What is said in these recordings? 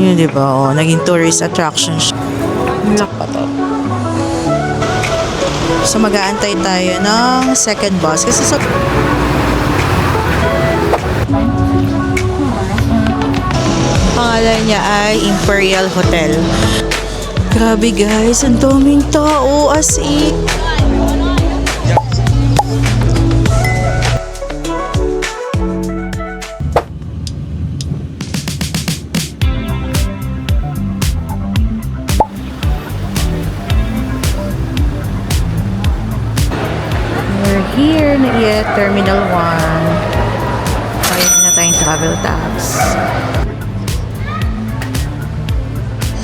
Yun, di ba? Oh, naging tourist attraction siya. Lock pa to. So, mag-aantay tayo ng second bus. Kasi sa... Pangalan niya ay Imperial Hotel. Grabe guys, ang daming tao as in. We're here na Terminal 1. Bayad na tayong travel tax.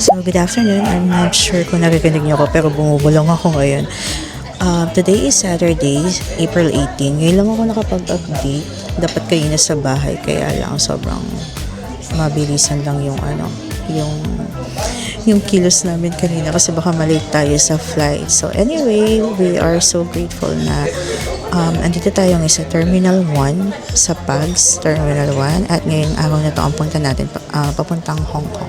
So, good afternoon. I'm not sure kung nakikinig niyo ako pero bumubulong ako ngayon. Today is Saturday, April 18. Ngayon lang ako nakapag-update. Dapat kayo na sa bahay kaya lang sobrang mabilisan lang yung kilos namin kanina kasi baka malate tayo sa flight. So anyway, we are so grateful na andito tayo ngayon sa Terminal 1 sa PAGS Terminal 1 at ngayong araw na to ang punta natin papuntang Hong Kong.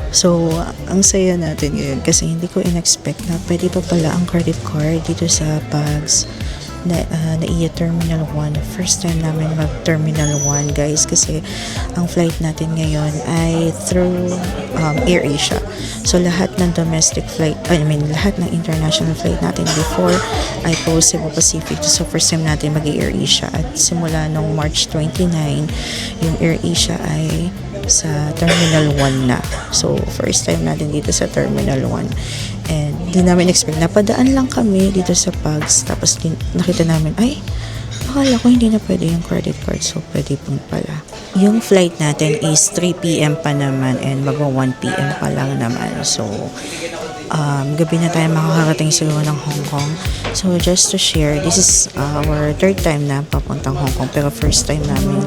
So, ang saya natin ngayon kasi hindi ko in-expect na pwede pa pala ang credit card dito sa PAGS na Terminal 1. First time namin mag-Terminal 1 guys kasi ang flight natin ngayon ay through AirAsia. So, lahat ng domestic flight, lahat ng international flight natin before ay po Cebu Pacific. So, first time natin mag-AirAsia at simula nung March 29, yung AirAsia ay sa Terminal 1 na. So, first time natin dito sa Terminal 1. And, di namin expect. Napadaan lang kami dito sa PAGS. Tapos, nakita namin, ay, akala ko hindi na pwede yung credit card. So, pwede pong pala. Yung flight natin is 3 p.m. pa naman and magwa 1 p.m. pa lang naman. So, gabi na tayo makakarating siguro ng Hong Kong. So, just to share, this is our third time na papuntang Hong Kong. Pero first time namin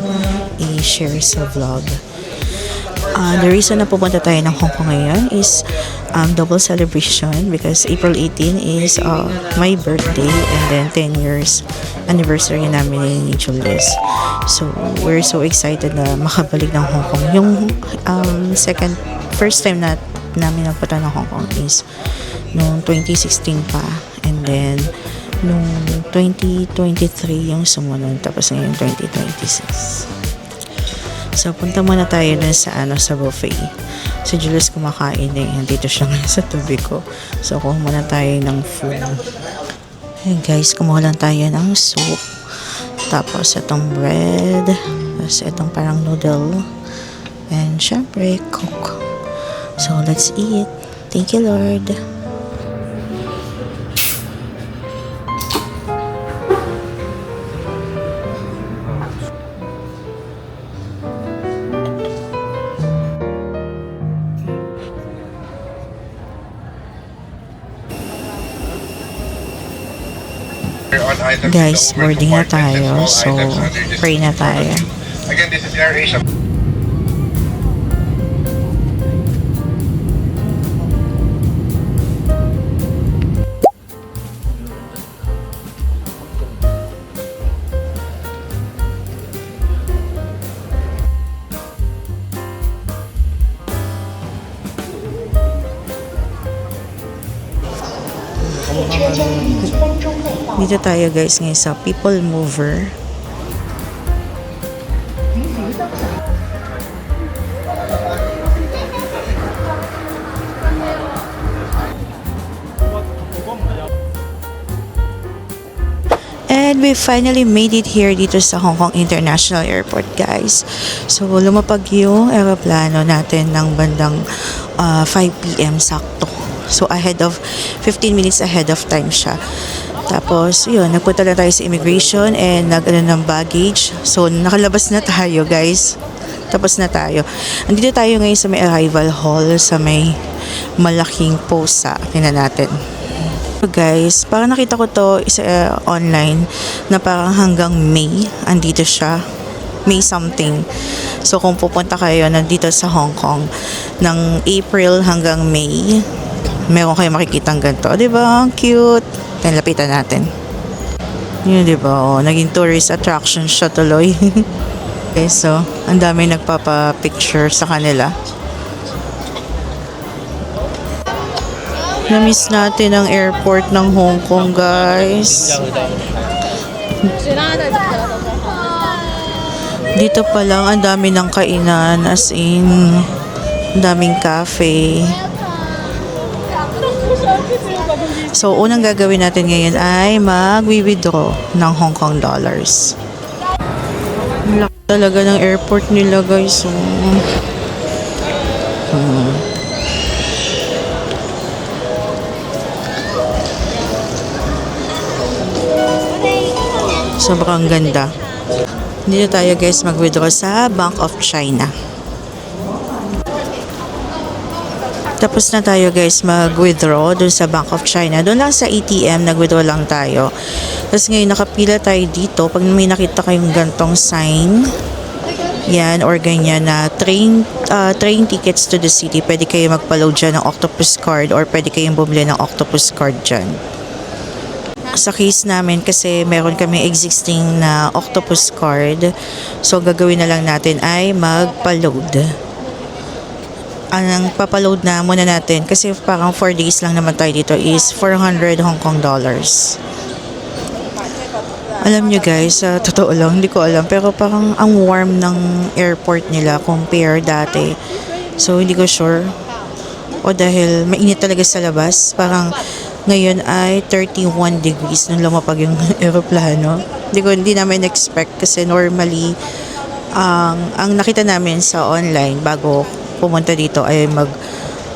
i-share sa vlog. The reason na pupunta tayo ng Hong Kong ngayon is double celebration because April 18 is my birthday and then 10 years anniversary namin ni Julius. So, we're so excited na makabalik ng Hong Kong. Yung first time na namin nagpunta ng Hong Kong is noong 2016 pa and then noong 2023 yung sumunod tapos ngayon 2026. So, punta muna tayo dun sa buffet. Si Julius kumakain eh. Dito siya ngayon sa tabi ko. So, kuha muna tayo ng food. Hey guys, kumuha lang tayo ng soup. Tapos, itong bread. Tapos, itong parang noodle. And, syempre, coke. So, let's eat. Thank you, Lord. Guys, boarding na tayo. So, pray na tayo. Again, this is AirAsia. Dito tayo guys ngayon sa People Mover. And we finally made it here dito sa Hong Kong International Airport guys. So lumapag yung aeroplano natin ng bandang 5 p.m. sakto. So, 15 minutes ahead of time siya. Tapos, yun, nagpunta na tayo sa immigration and ng baggage. So, nakalabas na tayo, guys. Tapos na tayo. Andito tayo ngayon sa may arrival hall, sa may malaking post sa tingnan natin. So, guys, parang nakita ko to online na parang hanggang May, andito siya. May something. So, kung pupunta kayo nandito sa Hong Kong ng April hanggang May, meron kayo makikitang ganito. Diba? Ang cute. Then, lapitan natin. Yun, diba? Oh, naging tourist attraction siya tuloy. Okay, so, ang dami nagpapa-picture sa kanila. Na-miss natin ang airport ng Hong Kong, guys. Dito pa lang, ang dami ng kainan. As in, ang daming cafe. So, unang gagawin natin ngayon ay mag-withdraw ng Hong Kong dollars. Ang laki talaga ng airport nila, guys. Sobrang ganda. Dito tayo, guys, mag-withdraw sa Bank of China. Tapos na tayo, guys, mag-withdraw dun sa Bank of China. Doon lang sa ATM, nag-withdraw lang tayo. Tapos ngayon, nakapila tayo dito. Pag may nakita kayong gantong sign, yan, or ganyan na train tickets to the city, pwede kayo magpa-load dyan ng Octopus card or pwede kayong bumili ng Octopus card dyan. Sa case namin, kasi meron kami existing na Octopus card, so gagawin na lang natin ay magpa-load. Ang papaload na muna natin kasi parang 4 days lang naman tayo dito is 400 Hong Kong dollars. Alam nyo, guys, totoo lang, hindi ko alam, pero parang ang warm ng airport nila compare dati. So hindi ko sure, o dahil mainit talaga sa labas. Parang ngayon ay 31 degrees nung lumapag yung aeroplano. Hindi namin expect kasi normally ang nakita namin sa online bago pumunta dito ay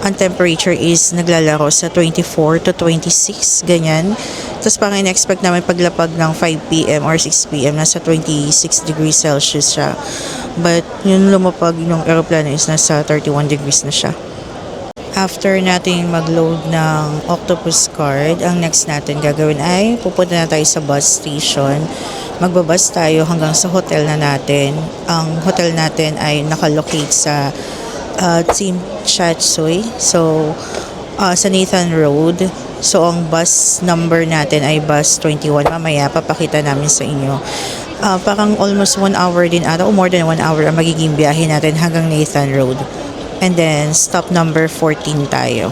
ang temperature is naglalaro sa 24 to 26, ganyan. Tapos parang in-expect namin paglapag ng 5 p.m. or 6 p.m. nasa 26 degrees Celsius siya. But yung lumapag yung aeroplano is nasa 31 degrees na siya. After natin mag-load ng Octopus card, ang next natin gagawin ay pupunta na tayo sa bus station. Magbabas tayo hanggang sa hotel na natin. Ang hotel natin ay nakalocate sa Tsim Sha Tsui. So, sa Nathan Road. So, ang bus number natin ay bus 21. Mamaya, papakita namin sa inyo. Parang almost 1 hour din ata, o more than 1 hour ang magiging biyahe natin hanggang Nathan Road. And then, stop number 14 tayo.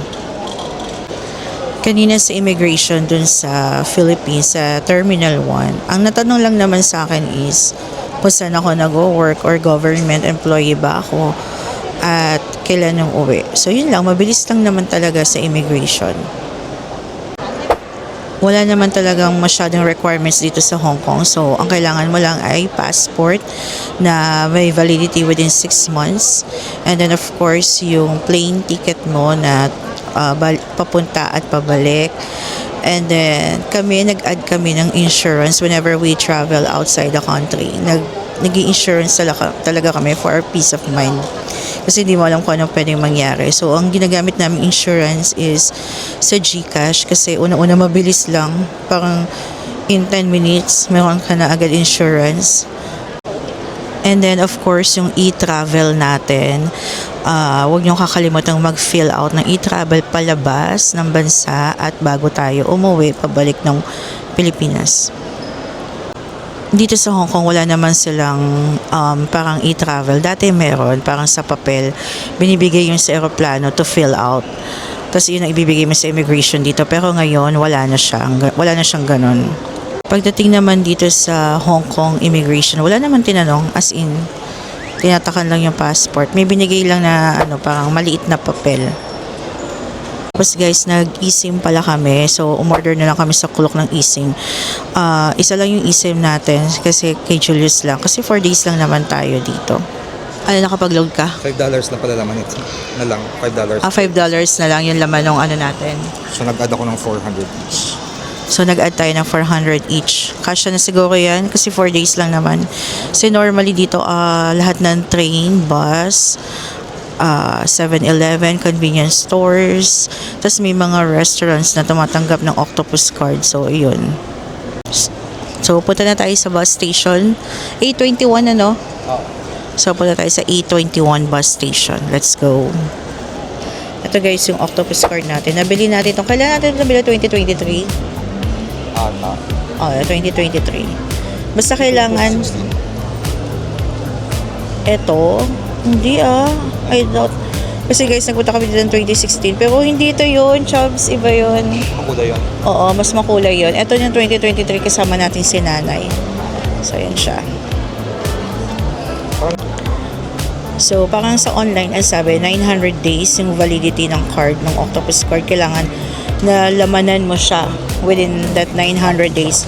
Kanina sa immigration dun sa Philippines, sa Terminal 1, ang natanong lang naman sa akin is kung saan ako nag-work or government employee ba ako at kailan nung uwi. So, yun lang. Mabilis lang naman talaga sa immigration. Wala naman talagang masyadong requirements dito sa Hong Kong. So, ang kailangan mo lang ay passport na may validity within 6 months. And then, of course, yung plane ticket mo na papunta at pabalik. And then, nag-add kami ng insurance whenever we travel outside the country. Nag-i-insurance talaga kami for our peace of mind. Kasi hindi mo alam kung anong pwedeng mangyari. So, ang ginagamit namin insurance is sa GCash kasi una-una mabilis lang. Parang in 10 minutes, meron ka na agad insurance. And then, of course, yung e-travel natin. Huwag niyong kakalimutan mag-fill out ng e-travel palabas ng bansa at bago tayo umuwi pabalik ng Pilipinas. Dito sa Hong Kong, wala naman silang parang e-travel. Dati meron, parang sa papel. Binibigay yun sa aeroplano to fill out. Tapos yun ang ibibigay mo sa immigration dito. Pero ngayon, wala na siyang ganun. Pagdating naman dito sa Hong Kong immigration, wala naman tinanong. As in, tinatakan lang yung passport. May binigay lang na parang maliit na papel. Tapos guys, nag-eSIM pala kami. So, umorder na lang kami sa kulok ng eSIM. Isa lang yung eSIM natin kasi kay Julius lang. Kasi 4 days lang naman tayo dito. Nakapag-load ka? $5 na pala laman ito. Na lang, $5. $5 na lang yung laman ng natin. So, nag-add ako ng 400 each. So, nag-add tayo ng 400 each. Kasya na siguro yan kasi 4 days lang naman. Kasi normally dito, lahat ng train, bus, 7-Eleven, convenience stores, tapos may mga restaurants na tumatanggap ng Octopus card. So, yun. So, punta na tayo sa bus station. A21 So, punta tayo sa A21 bus station. Let's go. Ito guys, yung Octopus card natin. Nabili natin itong. Kailan natin nabili? 2023? 2023. Basta kailangan ito. Hindi I doubt. Kasi guys, nagpunta kami dito ng 2016. Pero hindi ito yun, Chubs. Iba yun. Makulay yun. Oo, mas makulay yun. Ito yung 2023 kasama natin si nanay. So, yan siya. So, parang sa online, ang sabi, 900 days yung validity ng card, ng Octopus card. Kailangan na lamanan mo siya within that 900 days.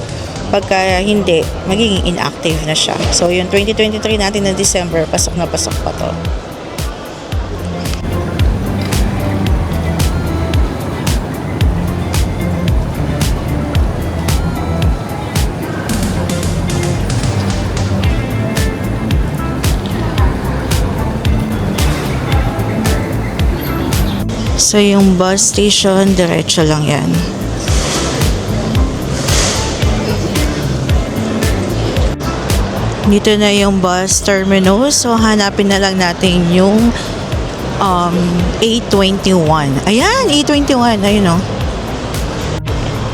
Pagka hindi, magiging inactive na siya. So, yung 2023 natin na December, pasok na pasok pa to. So, yung bus station, diretso lang yan. Dito na yung bus terminus. So, hanapin na lang natin yung A21. Ayan, A21. Ayun o.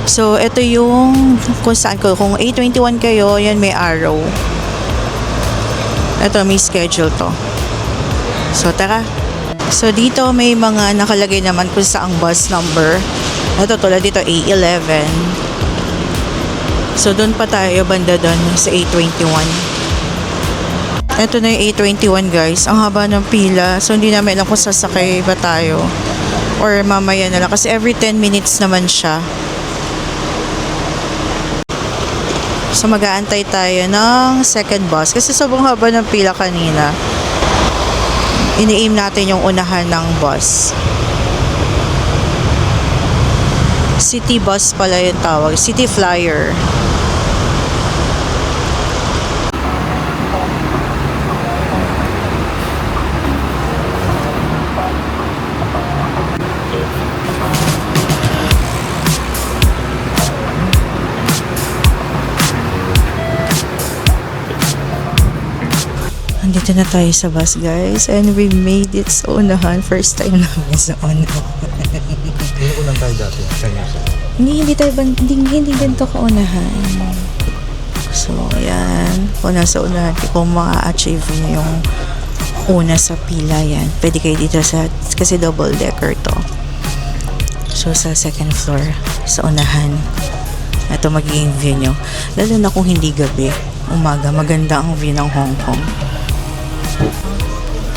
So, ito yung kung saan ko. Kung A21 kayo, yan may arrow. Ito, may schedule to. So, tara. So, dito may mga nakalagay naman kung saang bus number. Ito, tulad dito, A11. So, doon pa tayo, banda doon, sa A21. Ito na yung A21, guys. Ang haba ng pila. So, hindi namin alam kung sasakay ba tayo. Or mamaya na lang. Kasi every 10 minutes naman siya. So, mag-aantay tayo ng second bus. Kasi sobrang haba ng pila kanina. Ini-aim natin yung unahan ng bus. City bus pala yung tawag. City Flyer. Andito na tayo sa bus, guys. And we made it sa unahan. First time namin sa unahan. Hindi ko lang tayo dati. 10 years ago. Hindi tayo hindi ganito kaunahan. So, yan. Kung nasa unahan, kung ma-achieve niyo yung una sa pila, yan. Pwede kayo dito kasi double decker to. So, sa second floor, sa unahan. Ito magiging view nyo. Lalo na kung hindi gabi. Umaga, maganda ang view ng Hong Kong.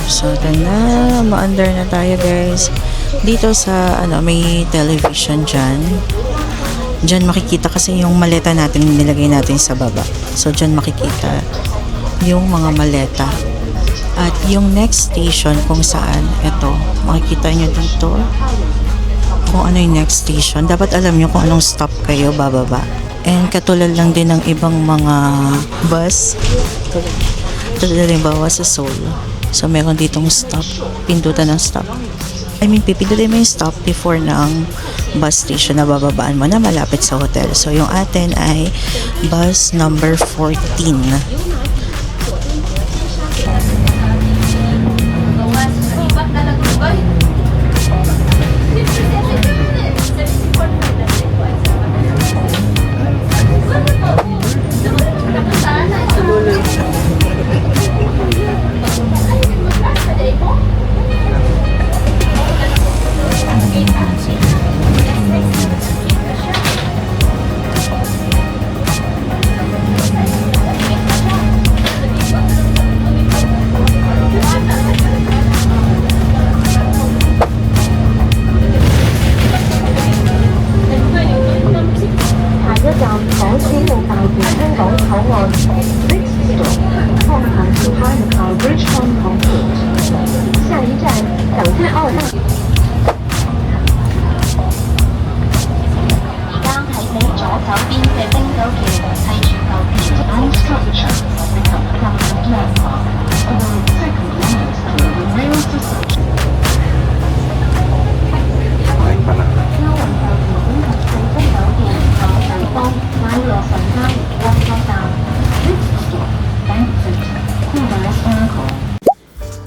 So, ito na. Ma-under na tayo, guys. Dito sa, may television dyan. Dyan makikita kasi yung maleta natin nilagay natin sa baba. So, dyan makikita yung mga maleta. At yung next station kung saan, ito, makikita nyo dito kung ano yung next station. Dapat alam nyo kung anong stop kayo bababa. And katulad lang din ng ibang mga bus. Tulad rin bawa sa Seoul. So, meron ditong stop. Pindutan ng stop. Pipindutin mo yung stop before ng bus station na bababaan mo na malapit sa hotel. So, yung atin ay bus number 14.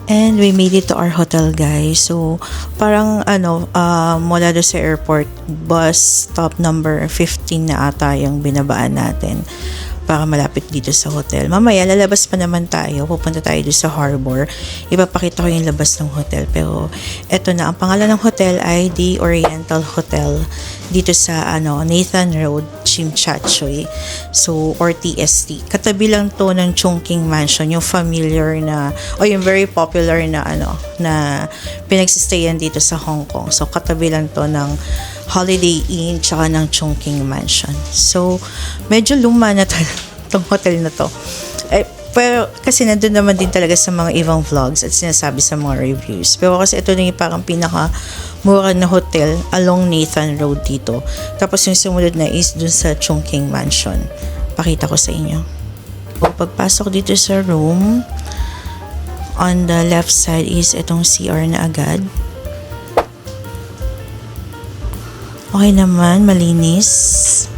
And we made it to our hotel, guys. So, parang mula doon sa airport, bus stop number 15 na ata yung binabaan natin. para malapit dito sa hotel. Mamaya, lalabas pa naman tayo. Pupunta tayo doon sa harbor. Ipapakita ko yung labas ng hotel. Pero, eto na. Ang pangalan ng hotel ay The Oriental Hotel. Dito sa, Nathan Road, Chimchachoy. So, or TST. Katabi lang to ng Chungking Mansion. Yung familiar na, o yung very popular na, na pinagsistayan dito sa Hong Kong. So, katabi lang to ng Holiday Inn tsaka ng Chungking Mansion. So, medyo luma na itong hotel na to. Pero kasi nandun naman din talaga sa mga ibang vlogs at sinasabi sa mga reviews. Pero kasi ito na yung parang pinaka-mura na hotel along Nathan Road dito. Tapos yung sumunod na is dun sa Chungking Mansion. Pakita ko sa inyo. Pagpasok dito sa room, on the left side is itong CR na agad. Okay naman, malinis.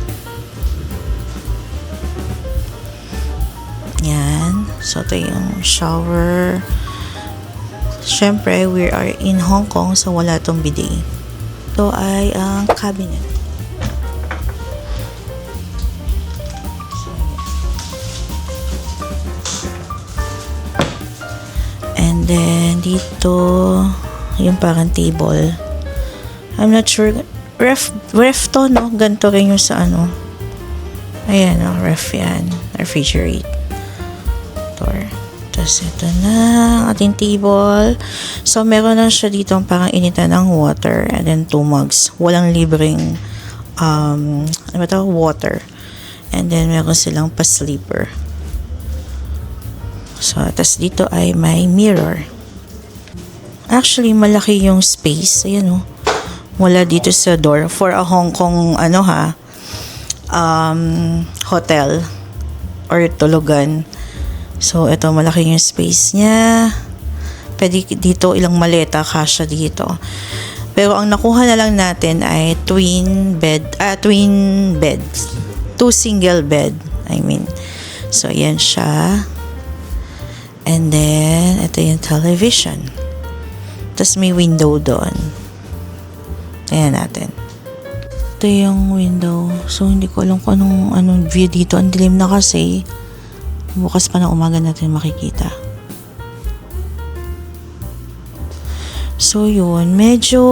Yan. So, ito yung shower. Siyempre, we are in Hong Kong, so wala tong bidet. Ito ay ang cabinet. And then, dito, yung parang table. I'm not sure. Ref to, no? Ganito rin yung sa Ayan, ref yan. Refrigerator. Tapos ito na, ang ating table. So, meron na siya dito parang initan ng water and then 2 mugs. Walang libreng, water. And then, meron silang pa-sleeper. So, tapos dito ay may mirror. Actually, malaki yung space. Ayan, wala dito sa door for a Hong Kong hotel or tulugan. So ito malaki yung space niya. Pwede dito ilang maleta kasya dito. Pero ang nakuha na lang natin ay twin bed. 2 single bed. So yan siya. And then ito yung television. Tapos may window doon. Ayan natin. Ito yung window. So, hindi ko alam kung anong view dito. Ang dilim na kasi. Bukas pa ng umaga natin makikita. So, yun. Medyo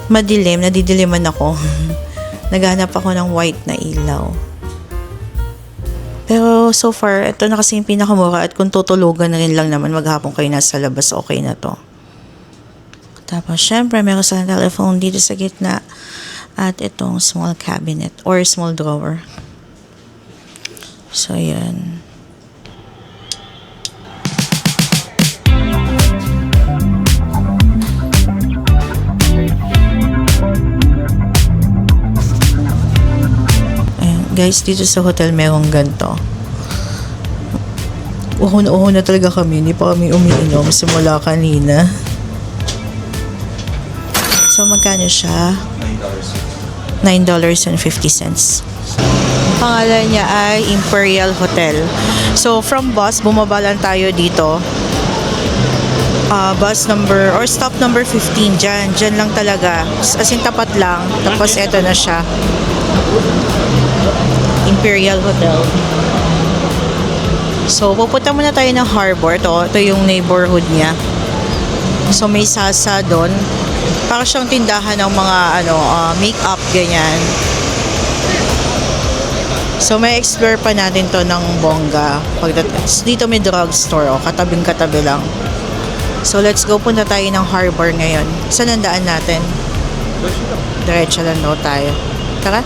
madilim. Nadidiliman ako. Naghanap ako ng white na ilaw. Pero, so far, ito na kasi yung pinakamura. At kung tutulugan na rin lang naman, maghapon kayo nasa labas, okay na to. Tapos, syempre, meron sa telephone dito sa gitna at itong small cabinet or small drawer. So, yan. Ayan, guys, dito sa hotel merong ganito. Uhon na talaga kami. Hindi pa kami umiinom simula kanina. So, magkano siya? $9.50. Pangalan niya ay Imperial Hotel. So, from bus, bumaba lang tayo dito. Bus number, or stop number 15. Diyan lang talaga. As in, tapat lang. Tapos, eto na siya. Imperial Hotel. So, pupunta muna tayo ng harbor. Ito yung neighborhood niya. So, may sasa doon. Para siyang tindahan ng mga make-up, ganyan. So, may explore pa natin to ng bongga. Dito may drugstore, katabing-katabi lang. So, let's go. Punta tayo ng harbor ngayon. Saan ang daan natin? Diretso lang daw tayo. Tara.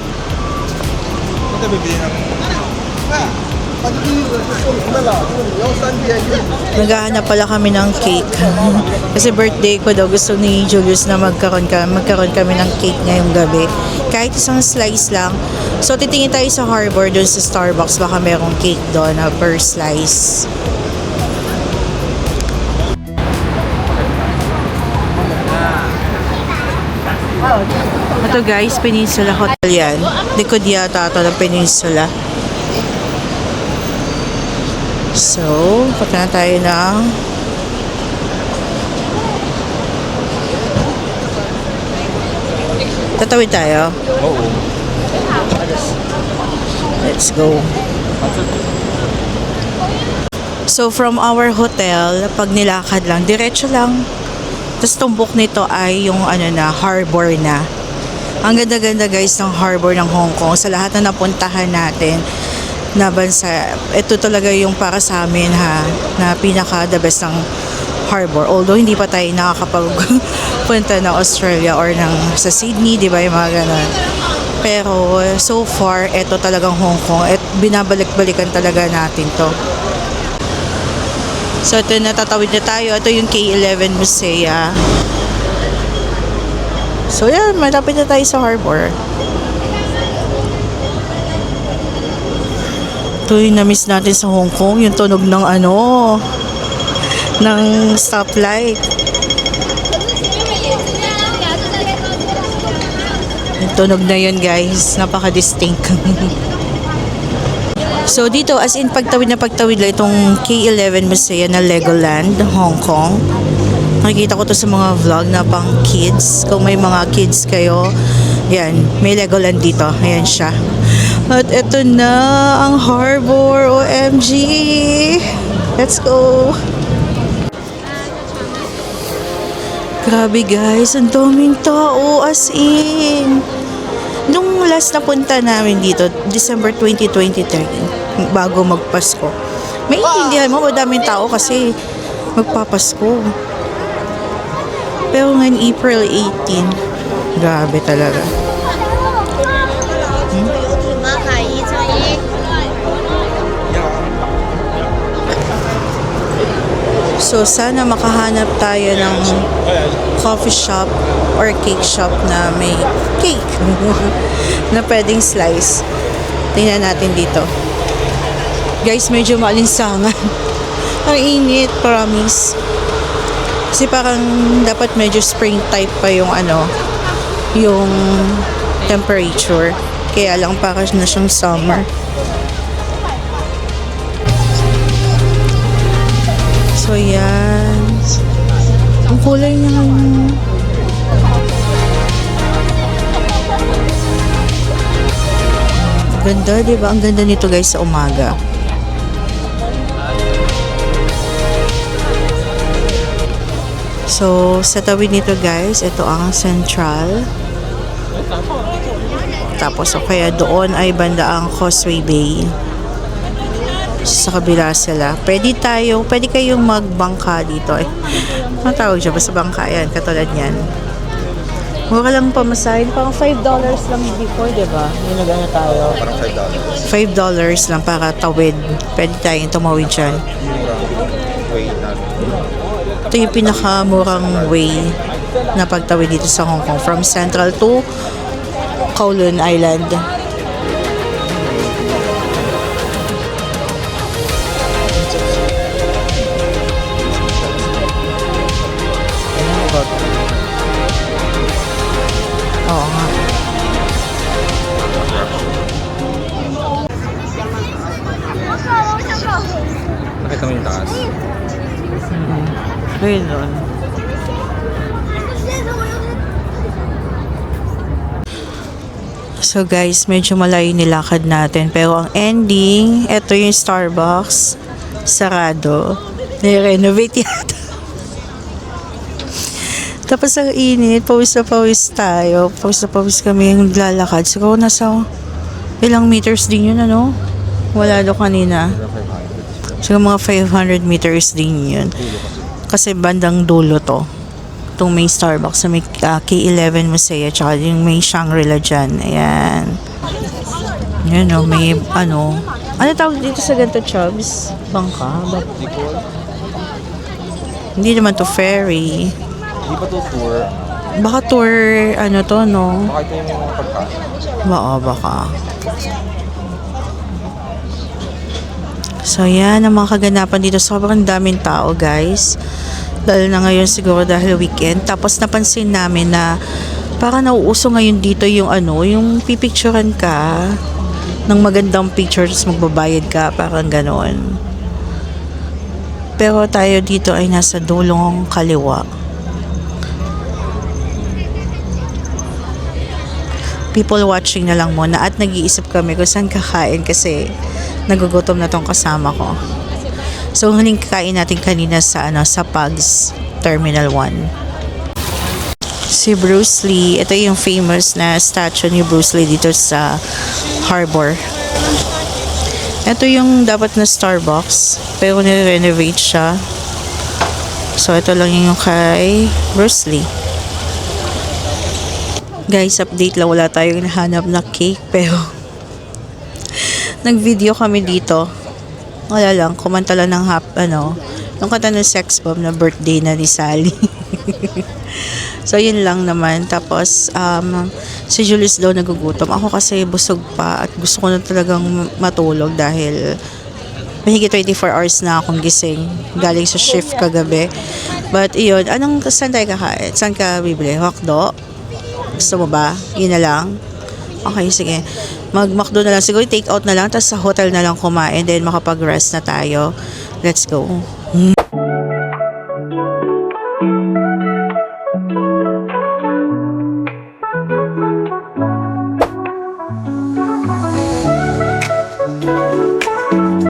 Ito bibili ng... Naghahanap pala kami ng cake. Kasi birthday ko daw, gusto ni Julius na magkaroon kami ng cake ngayong gabi. Kahit isang slice lang. So, titingin tayo sa harbor doon sa Starbucks. Baka merong cake doon na per slice. Ito guys, Peninsula Hotel yan. Likod yata ito ng Peninsula. So, punta na tayo ng tatawid tayo. Oo. Let's go. So from our hotel, pag nilakad lang, diretso lang. Tapos tumbok nito ay yung harbor na. Ang ganda-ganda guys ng harbor ng Hong Kong. Sa lahat na napuntahan natin na bansa, ito talaga yung para sa amin na pinaka the best ng harbor. Although hindi pa tayo nakakapagpunta ng Australia or sa Sydney, di ba yung mga ganun. Pero so far, ito talagang Hong Kong. At binabalik-balikan talaga natin to. So ito, natatawid na tayo. Ito yung K11 Musea. So yan, malapit na tayo sa harbor. Ito yung na-miss natin sa Hong Kong, yung tunog ng ng stoplight. Yung tunog na yun guys, napaka-distinct. So dito, as in pagtawid lang itong K11 Musea na Legoland, Hong Kong. Nakikita ko to sa mga vlog na pang kids. Kung may mga kids kayo, yan, may Legoland dito. Ayan siya. At eto na ang harbor. OMG! Let's go! Grabe guys, ang daming tao as in. Nung last na punta namin dito, December 2023, bago magpasko. May intindihan mo, madaming tao kasi magpapasko. Pero ngayon, April 18, grabe talaga. So, sana makahanap tayo ng coffee shop or cake shop na may cake na pwedeng slice. Tingnan natin dito. Guys, medyo maalinsangan. Ang init, promise. Kasi parang dapat medyo spring type pa yung yung temperature. Kaya lang parang na siyang summer. So yan. Ang kulay niya ngayon. Ganda, diba? Ang ganda nito guys sa umaga. So, sa tawid nito guys, ito ang Central. Tapos, o kaya doon ay banda ang Causeway Bay. Sa kabila sila. Pwede kayong magbangka dito. Ano tawag siya? Basta bangka yan, katulad yan. Mura lang pamasahin. Parang $5 lang before, diba? May nagana tayo. Parang $5. $5 lang para tawid. Pwede tayong tumawid dyan. Way na. Ito yung pinakamurang way na pagtawid dito sa Hong Kong. From Central to Kowloon Island. Oo nga. Nakita mo yung taas. Ayun doon. So guys, medyo malayo nilakad natin. Pero ang ending, ito yung Starbucks. Sarado. Ni-renovate yata. Tapos ang init, pawis na pawis tayo. Pawis na pawis kami yung lalakad. Siguro nasa ilang meters din yun, Wala do kanina. Siguro mga 500 meters din yun. Kasi bandang dulo to. Itong may Starbucks na may K11 Musea, tsaka yung may Shangri-La dyan. Ayan. Yan may ano tawag dito sa ganito, Chubbs? Bangka? Hindi naman to ferry. Hindi pa to tour. Baka tour, to, no? Baka ito yung mga pagkain. Baka. So, yan ang mga kaganapan dito. Sobrang daming tao, guys. Lalo na ngayon siguro dahil weekend. Tapos napansin namin na parang nauuso ngayon dito yung yung pipicturean ka ng magandang pictures, magbabayad ka, parang ganon. Pero tayo dito ay nasa dulong kaliwa. people watching na lang muna at nag-iisip kami kung saan kakain kasi nagugutom na tong kasama ko. So huling kakain natin kanina sa sa Pugs Terminal 1. Si Bruce Lee, ito yung famous na statue ni Bruce Lee dito sa harbor. Ito yung dapat na Starbucks, pero nire-renovate siya. So ito lang yung kay Bruce Lee. Guys, update lang, wala tayong nahanap na cake, pero nag-video kami dito. Wala lang, kumanta lang ng yung kanta ng Sex Bomb na birthday na ni Sally. So, yun lang naman. Tapos, si Julius daw nagugutom. Ako kasi busog pa at gusto ko na talagang matulog dahil mahigit 24 hours na akong gising. Galing sa shift kagabi. But, iyon. Saan tayo kakain? Saan ka bibili? Hotdog? Gusto mo ba? Yun na lang? Okay, sige. Mag-McDo na lang. Siguro take out na lang. Tapos sa hotel na lang kumain. Then, makapag-rest na tayo. Let's go.